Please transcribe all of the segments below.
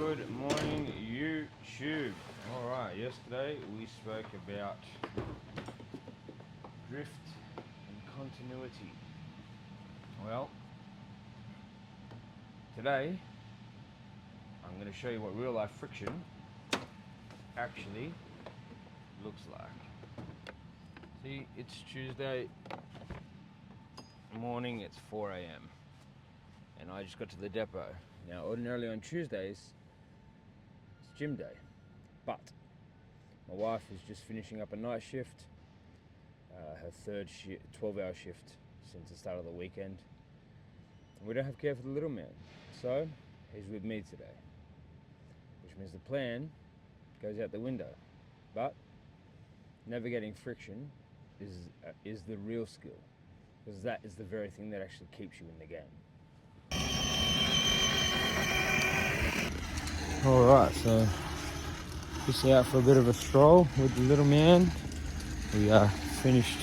Good morning, YouTube. Alright, yesterday we spoke about drift and continuity. Well, today I'm going to show you what real life friction actually looks like. See, it's Tuesday morning, it's 4 a.m. and I just got to the depot. Now, ordinarily on Tuesdays, it's gym day, but my wife is just finishing up a night shift, her third 12-hour shift since the start of the weekend. We don't have care for the little man, so he's with me today, which means the plan goes out the window. But navigating friction is the real skill, because that is the very thing that actually keeps you in the game. Alright, so just out for a bit of a stroll with the little man. We finished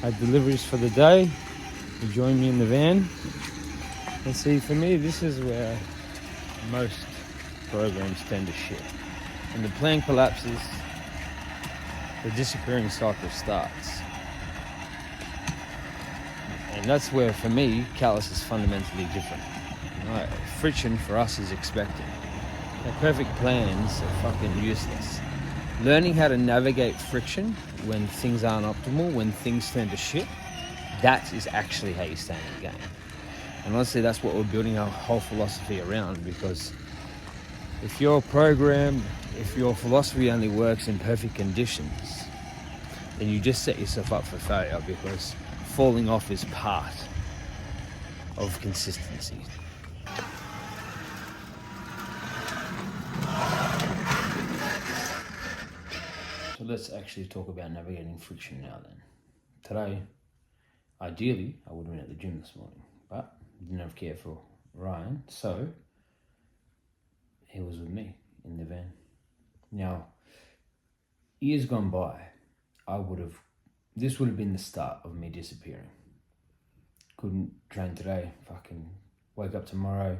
our deliveries for the day. He joined me in the van. And see, for me, this is where most programs tend to shit. When the plan collapses, the disappearing cycle starts. And that's where, for me, Calloused is fundamentally different. Friction for us is expected. The perfect plans are fucking useless. Learning how to navigate friction when things aren't optimal, when things turn to shit, that is actually how you stay in the game. And honestly, that's what we're building our whole philosophy around, because if your philosophy only works in perfect conditions, then you just set yourself up for failure, because falling off is part of consistency. So let's actually talk about navigating friction now then. Today, ideally, I would have been at the gym this morning, but didn't have care for Ryan, so he was with me in the van. Now, years gone by, this would have been the start of me disappearing. Couldn't train today, fucking wake up tomorrow,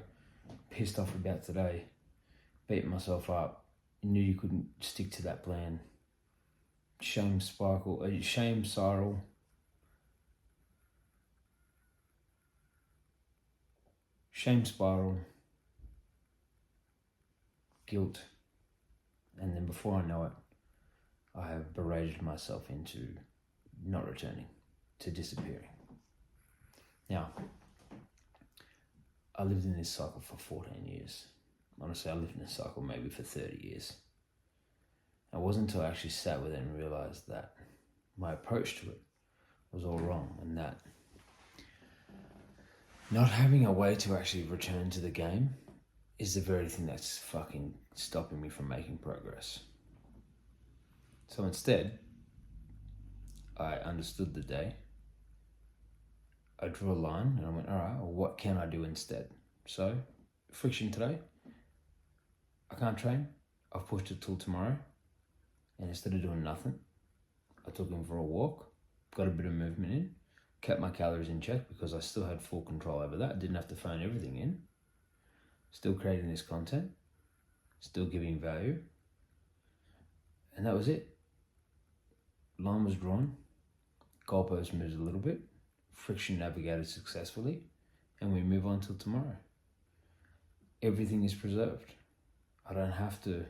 pissed off about today, beat myself up, knew you couldn't stick to that plan. Shame spiral, guilt, and then before I know it, I have berated myself into not returning, to disappearing. Now, I lived in this cycle for 14 years. Honestly, I lived in this cycle maybe for 30 years. It wasn't until I actually sat with it and realized that my approach to it was all wrong, and that not having a way to actually return to the game is the very thing that's fucking stopping me from making progress. So instead, I understood the day. I drew a line and I went, all right, well, what can I do instead? So, friction today. I can't train. I've pushed it till tomorrow. And instead of doing nothing, I took him for a walk, got a bit of movement in, kept my calories in check because I still had full control over that. Didn't have to phone everything in. Still creating this content, still giving value. And that was it. Line was drawn, goalpost moved a little bit, friction navigated successfully, and we move on till tomorrow. Everything is preserved. I don't have to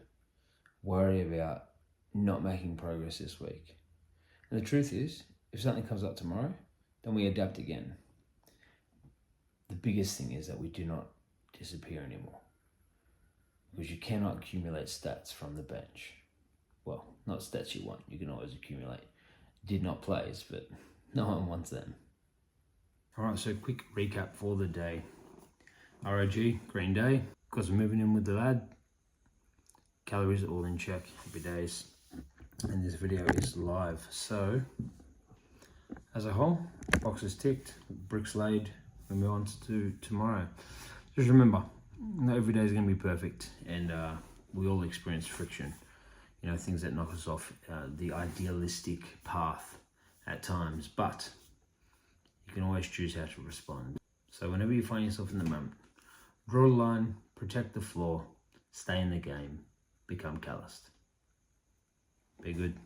worry about not making progress this week. And the truth is, if something comes up tomorrow, then we adapt again. The biggest thing is that we do not disappear anymore, because you cannot accumulate stats from the bench. Well, not stats you want. You can always accumulate did not plays, but no one wants them. All right, so quick recap for the day. ROG, green day, because I'm moving in with the lad. Calories all in check, happy days. And this video is live. So, as a whole, boxes ticked, bricks laid, we move on to tomorrow. Just remember, not every day is going to be perfect, and we all experience friction. You know, things that knock us off the idealistic path at times, but you can always choose how to respond. So whenever you find yourself in the moment, draw a line, protect the floor, stay in the game, become calloused. Be good.